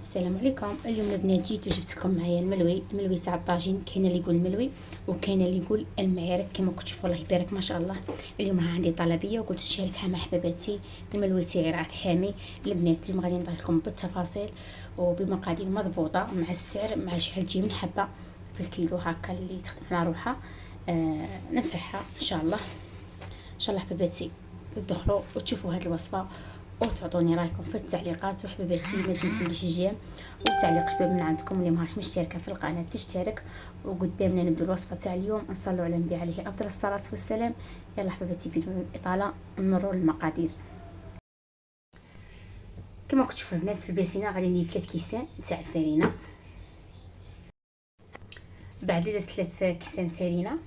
السلام عليكم. اليوم البنات جيت وجبتكم معايا الملوي تاع الطاجين. كاين اللي يقول الملوي وكاين اللي يقول المعرك كما كتشوفوا. الله يبارك ما شاء الله. اليوم راه عندي طلبيه وقلت نشاركها مع حباباتي. الملوي تاعي راه حامي البنات. اليوم غادي نعطي لكم بالتفاصيل وبمقادير مضبوطه مع السعر مع شحال تجي من حبه في الكيلو هكا اللي تخدم على روحها. ننفعها ان شاء الله. ان شاء الله حباباتي تدخلوا وتشوفوا هذه الوصفه وتعطوني رايكم في التعليقات. وحبيباتي ما تنسونيش الجيم وتعليق شباب من عندكم. اللي ماهاش مشتركه في القناه تشترك. وقدامنا نبدو الوصفه تاع اليوم. نصلوا على النبي عليه افضل الصلاه والسلام. يلا حبيباتي بدون اطاله نمروا للمقادير. كما كتشوفوا البنات في البيسينه غادي ندير 3 كيسان تاع الفرينه. بعد درت 3 كيسان فرينه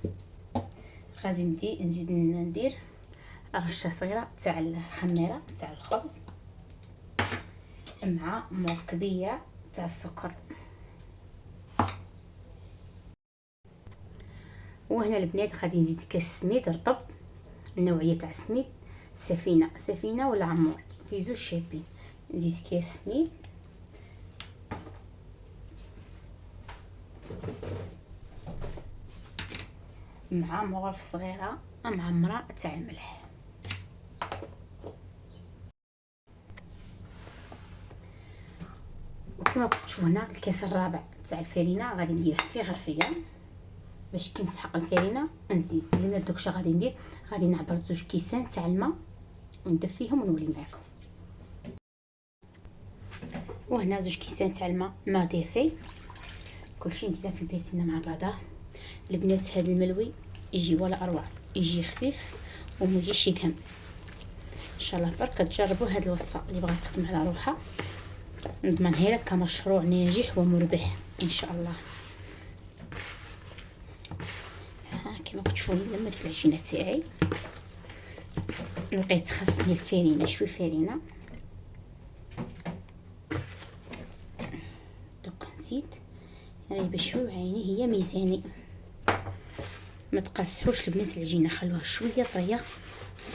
غادي نزيد ندير رشه صغيره تاع الخميره تاع الخبز مع موف كبيره تاع السكر. وهنا البنات غادي نزيد كاس سميد رطب. النوعيه تاع السميد سفينه ولا عمور في زوج شابين. نزيد كاس سميد مع مغرف صغيره معمره تاع الملح. وكما كتشوفوا هنا الكاس الرابع تاع الفرينه غادي نديره في غرفيه باش كي نسحق الفرينه نزيد. اللي دوكشا غادي نعبر 2 كيسان تاع الماء وندفيهم ونولي معكم. وهنا 2 كيسان تاع الماء ما دافي. كلشي نديرها في البيسينه مع بعضها. البنات هذا الملوي يجي ولا اروع، يجي خفيف وما يجيش يقهم. ان شاء الله برك تجربوا هذه الوصفه اللي بغات تخدم على روحها. نضمنها لك كمشروع ناجح ومربح ان شاء الله. كما كتشوفوا لميت في العجينه تاعي. لقيت خاصني الفرينه شوي فرينه دوك نزيد غير بشوي وعيني هي ميزاني. ما تقصحوش البنات العجينه، خلوها شويه طريه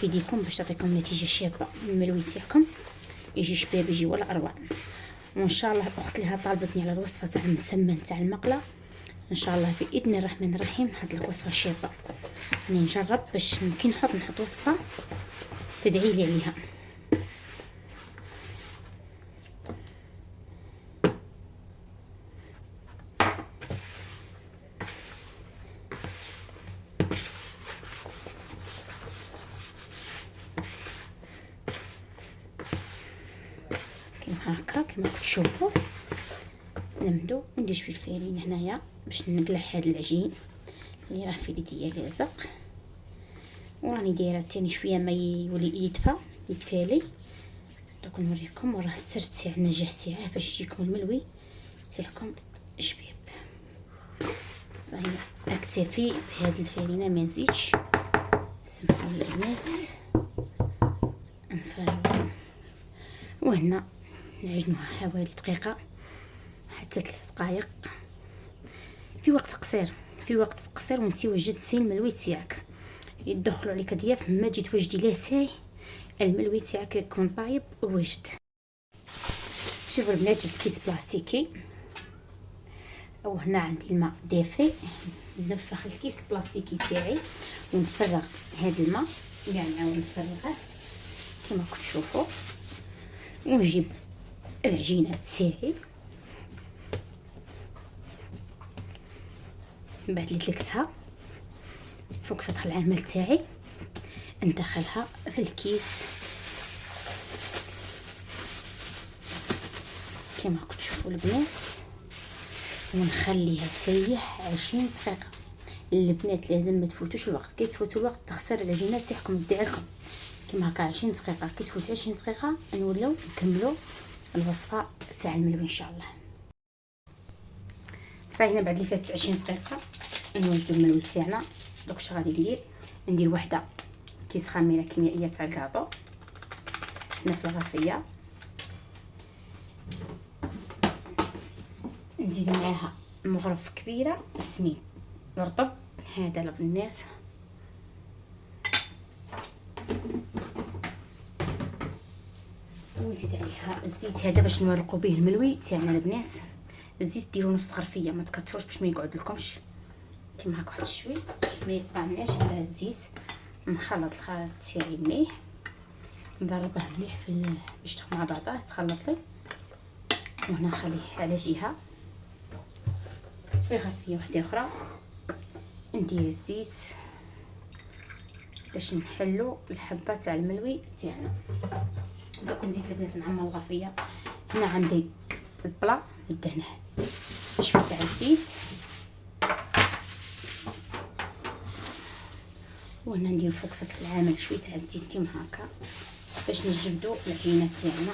في يديكم باش تعطيكم نتيجه شابه. الملوي تاعكم يجي شباب يجي ولا اروع. وان شاء الله الاخت اللي طالبتني على الوصفه تاع المسمن تاع المقله ان شاء الله باذن الرحمن الرحيم نحط لك وصفه شابه. راني نجرب باش كي نحط وصفه تدعي لي عليها. كيما هكا كما كتشوفوا نمدو وندير في الفرين هنايا باش نقلع هذا العجين اللي راه في يديا لازق. وراني دايره تاني شويه ما يولي يتفالي. دوك نوريكم وراه السر تاع النجاح تاعه باش يجيكم الملوي تاعكم شباب. صحيح اكتفي بهذه الفرينه ما نزيدش. سمحوا لي البنات نفرغ. وهنا نعجنوها حوالي دقيقه حتى 3 دقائق في وقت قصير وانتي وجدتي الملوي تاعك. يدخلوا عليك ضياف ما تجي توجدي لا ساي الملوي تاعك يكون طايب وواجد. شوفوا البنات جبت كيس بلاستيكي وهنا عندي الماء دافي. نفخ الكيس البلاستيكي تاعي ونفرغ هذا الماء يعني نعاود نفرغه كما كتشوفوا. ونجيب العجينه تاعي من بعد اللي تلكتها فوق سطح العمل تاعي ندخلها في الكيس كما كتشوفوا البنات ونخليها تريح 20 دقيقه. البنات لازم ما تفوتوش الوقت. كي تفوتوا الوقت تخسر العجينه تاعكم تاعكم. كما هكا 20 دقيقه كي تفوت 20 دقيقه نوليو نكملوا الوصفه تاع الملوي ان شاء الله. صاينا بعد اللي فاتت 20 دقيقه نوجدوا الملوي تاعنا. دوك اش غادي ندير وحده كيس خميره كيميائيه تاع الكاطو هنا في الغرفيه. نزيد معاها مغرف كبيره سميد رطب هذا البنات. ونزيد عليها الزيت هذا باش نورقوا به الملوي تاعنا البنات. الزيت ديروا نص غرفيه، ما تكثروش باش ما يقعد لكمش كيما هكا واحد شوي باش ما يبقعناش على الزيت. نخلط الخليط تاعي مليح، نضربه مليح باش يدخل مع بعضه تخلط لي. وهنا نخليه على جهه. في غرفيه واحده اخرى ندير الزيت باش نحلو الحبه تاع الملوي تاعنا. دوك نزيد البنات نعمر الغرفيه. هنا عندي البلا ندهنه شويه تاع الزيت، وهنا ندير فوق سطح العامل شويه تاع الزيت كيما هكا باش نجبدوا العجينه تاعنا.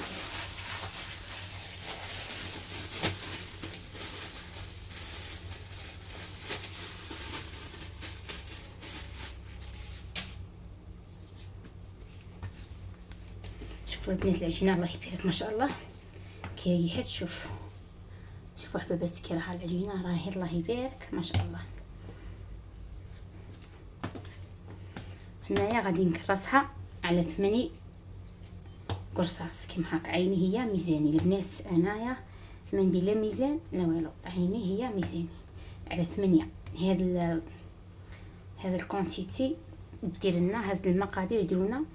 شوفوا البنات العجينه الله يبارك ما شاء الله كي ريحت. شوفوا حبابات كي راها العجينه راهي الله يبارك ما شاء الله. هنايا غادي نكرسها على 8 قرصاص كيما هكا. عيني هي ميزاني البنات، انايا ما ندير لا ميزان لا والو، عيني هي ميزاني على 8. هذا الكونتيتي دير لنا هاد المقادير يديروا لنا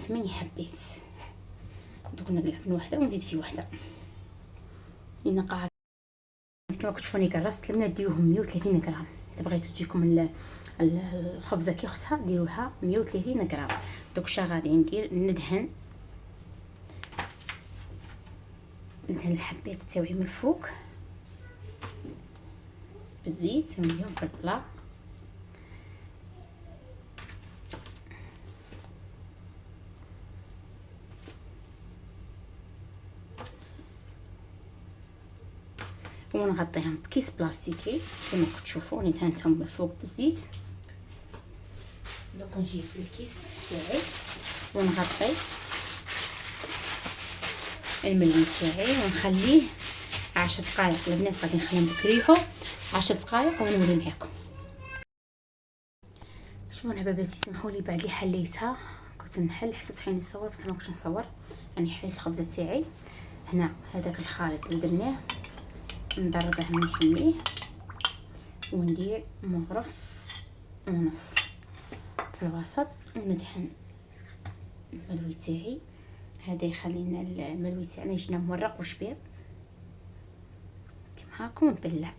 8 حبات. دوك نقلع من وحده ونزيد في وحده. نقع كما كتشوفوني كرست البنات ديروهم 130 غرام. اذا بغيتو تجيكم الخبزه كي خصها ديروها 130 غرام. دوك شا غادي ندير ندهن الحبات تاوعي من الفوق بالزيت نديرهم في البلا. ونغطيهم بكيس بلاستيكي كما كتشوفوا ندهنتهم من الفوق بالزيت. دوك نجيب الكيس تاعي ونغطي الملوي تاعي ونخليه 10 دقائق. البنات غادي نخليهم يريحوا 10 دقائق ونولي معكم. شوفوا حباباتي سمحوا لي بعد اللي حليتها كنت نحل حسبت حين نصور بس ما كنتش نصور. يعني حليت الخبزه تاعي. هنا هذاك الخليط اللي درناه نضربه مليح مليح وندير مغرف ونص في الوسط وندهن الملوي تاعي. هذا يخلينا الملوي تاعنا يجينا مورق وشباب كيما هاكا ونبلع.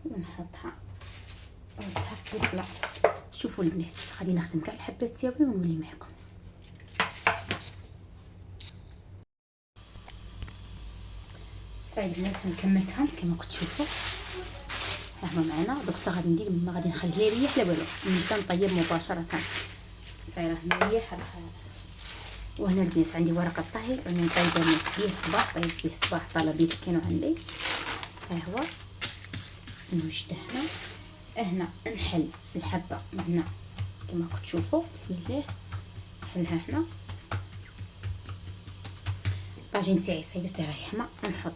ونحطها في البلا. شوفوا البنات غادي نخدم كاع الحبات تاعي ونولي معكم. صايب البنات كملتهم كما كتشوفوا ها هما معنا. دوك غادي ندير ما غادي نخليه يريح لا والو، نبدا نطيب مباشره. صايره مريح. وهنا البنات عندي ورقه طهي راني نطيبها به الصباح. طيبت به الصباح طلبيت كانوا عندي. ها هو نوجده هنا نحل الحبه من هنا كما كتشوفوا. بسم الله نحلها هنا. الطاجين تاعي درته راه يحمى. نحط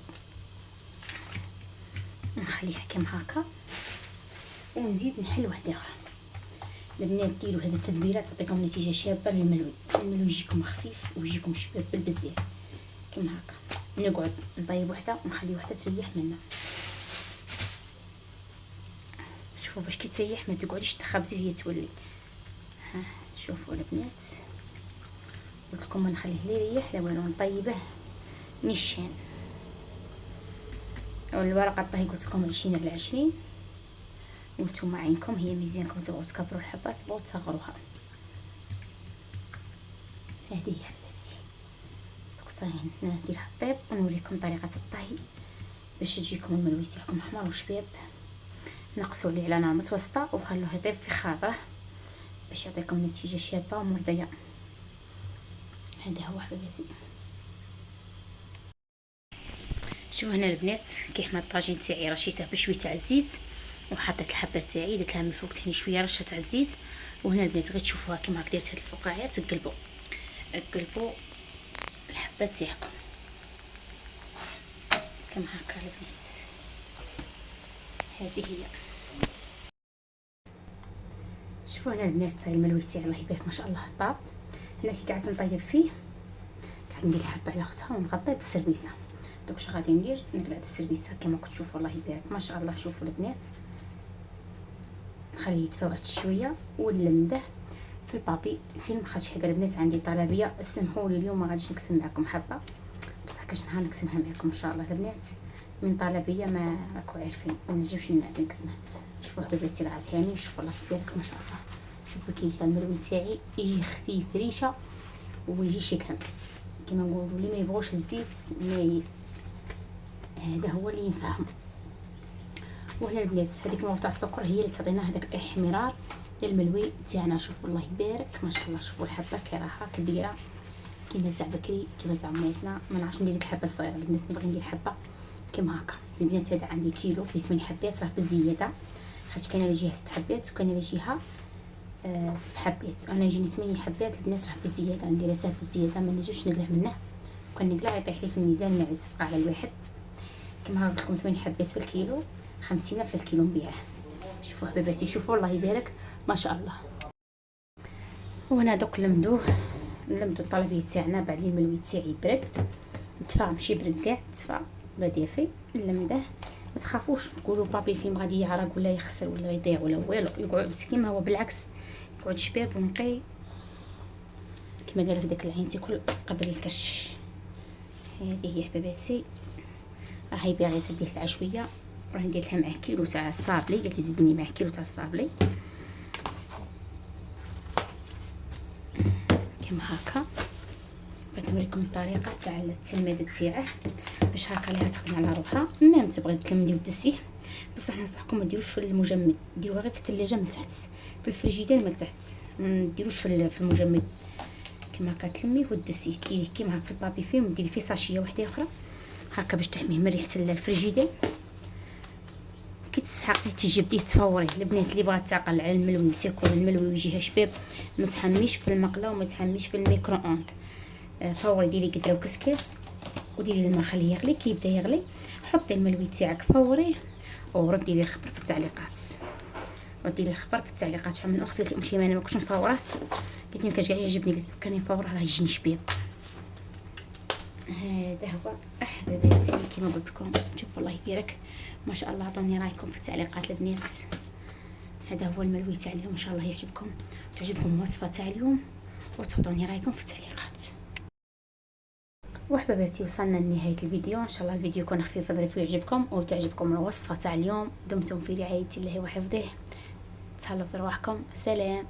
نخليها كما هكا ونزيد نحل واحده اخرى. البنات ديروا هذه التتبيله تعطيكم نتيجه شابه للملوي. الملوي يجيكم خفيف ويجيكم شباب بزاف كما هكا. نقعد نطيب وحده ونخلي وحده تريح منا. شوفوا باش كي تريح ما تقعديش تخبزي وهي تولي. ها شوفوا البنات قلت لكم ما نخليه لا يريح لا والو، نطيبه نيشان. والورقه الطهي قلت لكم 20 على 20. وانتم عينكم هي ميزانكم تبغوا تكبروا الحبات تبغوا تصغروها. هذه هي حباتي. دوك صايين نديرها طيب ونوريكم طريقه الطهي باش تجيكم الملوي تاعكم حمر وشباب. نقصوا عليه على نار متوسطه وخلوه يطيب في خاطره باش يعطيكم نتيجه شابه ومرضيه. هذا هو حبيباتي. شوفوا هنا البنات كي حمى الطاجين تاعي رشيته بشويه تاع الزيت وحطيت الحبه تاعي درت لها من الفوق ثاني شويه رشه تاع الزيت. وهنا البنات غير تشوفوها كيما هكا درت هاد الفقاعات. قلبوا الحبه تاعكم كما هكا البنات. هذه هي شوفوا هنا البنات الملوي تاعي الله يبارك ما شاء الله طاب. هنا كي قاعده نطيب فيه قاعد ندير الحبه على اختها ونغطيه بالسربيسه. دوك اش غادي ندير، نقلع السربيسه كما كتشوفوا الله يبارك ما شاء الله. شوفوا البنات نخليه يتفوت شويه ونلمده في البابي فيلم. خاطش حدا البنات عندي طلبيه، اسمحوا لي اليوم ما غاديش نقسم معكم حبه، بصح كاش نهار نقسمها معكم ان شاء الله البنات. من طلبيه ما راكم عارفين ما نجيبش نقسمها. شوفوا حبيباتي راه ثاني، شوفوا الله يبارك ما شاء الله. شوفوا كيف الملوي تاعي يجي خفيف ريشه ويجي شكل كما نقولوا. اللي ما يبغوش الزيت هذا هو اللي ينفعهم. وهنا البنات هذيك الموف تاع السكر هي اللي تعطينا هذاك الاحمرار الملوي تاعنا. شوفوا الله يبارك ما شاء الله. شوفوا الحبه كي راها كبيره كيما تاع بكري كيما تاع ميتنا. ما نعرفش ندير لك حبه صغيره البنات، نبغي ندير حبه كيما هكا. البنات هذا عندي كيلو فيه 8 حبات، راه بالزياده حيت كاينه اللي جيها 6 حبات وكاينه اللي جيها 7 حبات. انا يجيني 8 حبات البنات، راه بالزياده نديرها بالزياده ما نجوش نقلع منه. كون نقلع يطيح لي في الميزان ما يصفق على الواحد. كما قلت لكم 8 حبات في الكيلو 50 في الكيلو نبيعه. شوفوا حبيباتي شوفوا الله يبارك ما شاء الله. وهنا دوك نلمدو الطلبيه تاعنا بعد لي الملوي تاعي برد دفا، ماشي برد كاع دفا ولا دافي. نلمده ما تخافوش تقولوا بابي فيلم غادي يعرق ولا يخسر ولا يضيع ولا والو، يقعد كيما هو بالعكس يقعد شباب ونقي كما قال لك داك العين تيكل قبل الكش. هذه هي حبيباتي راهي باغيه تدير العشويه. راه ندير لها معاه كيلو تاع الصابلي، قالت لي زيديني معاه كيلو تاع الصابلي كما هكا. بغيت نوريكم الطريقه تاع التلميده تاعه باش هكا ليها تخدم على روحها. ميم تبغي تلمدي ودسيه، بصح ننصحكم ما ديروش في المجمد، ديروها غير في الثلاجه من تحت، في الفريجيدير من تحت، ما ديروش في المجمد. كما هكا تلميه ودسيه، ديريه كيما هكا في البابي فيلم، ديري فيه ساشيه واحده اخرى هكا باش تحميه من ريحه الفريجيدير. كي تسحقيه تيجي بديه تفوريه. البنات اللي بغات تعقل على الملوي وتاكل الملوي ويجيها شباب ما تحميش في المقله وما تحميش في الميكرو اوند. فوري ديري قدره وكسكس وديري الماء خليه يغلي. كي يبدا يغلي حطي الملوي تاعك فوريه وردي لي الخبر في التعليقات. ردي لي الخبر في التعليقات. من اختي قالت لي امشي انا ما كنتش نفوره، قلت لي ما كانش يعجبني، قلت كان يفوره راه يجيني شباب. هذا هو احباباتي كما قلت لكم. شوفوا الله يبارك ما شاء الله. عطوني رايكم في التعليقات البنات. هذا هو الملوي تاع اليوم، ان شاء الله يعجبكم تعجبكم الوصفه تاع اليوم وتعطوني رايكم في التعليقات. وحباباتي وصلنا لنهايه الفيديو. ان شاء الله الفيديو يكون خفيف ظريف ويعجبكم وتعجبكم الوصفه تاع اليوم. دمتم في رعايه الله وحفظه. تهلاو في رواحكم. سلام.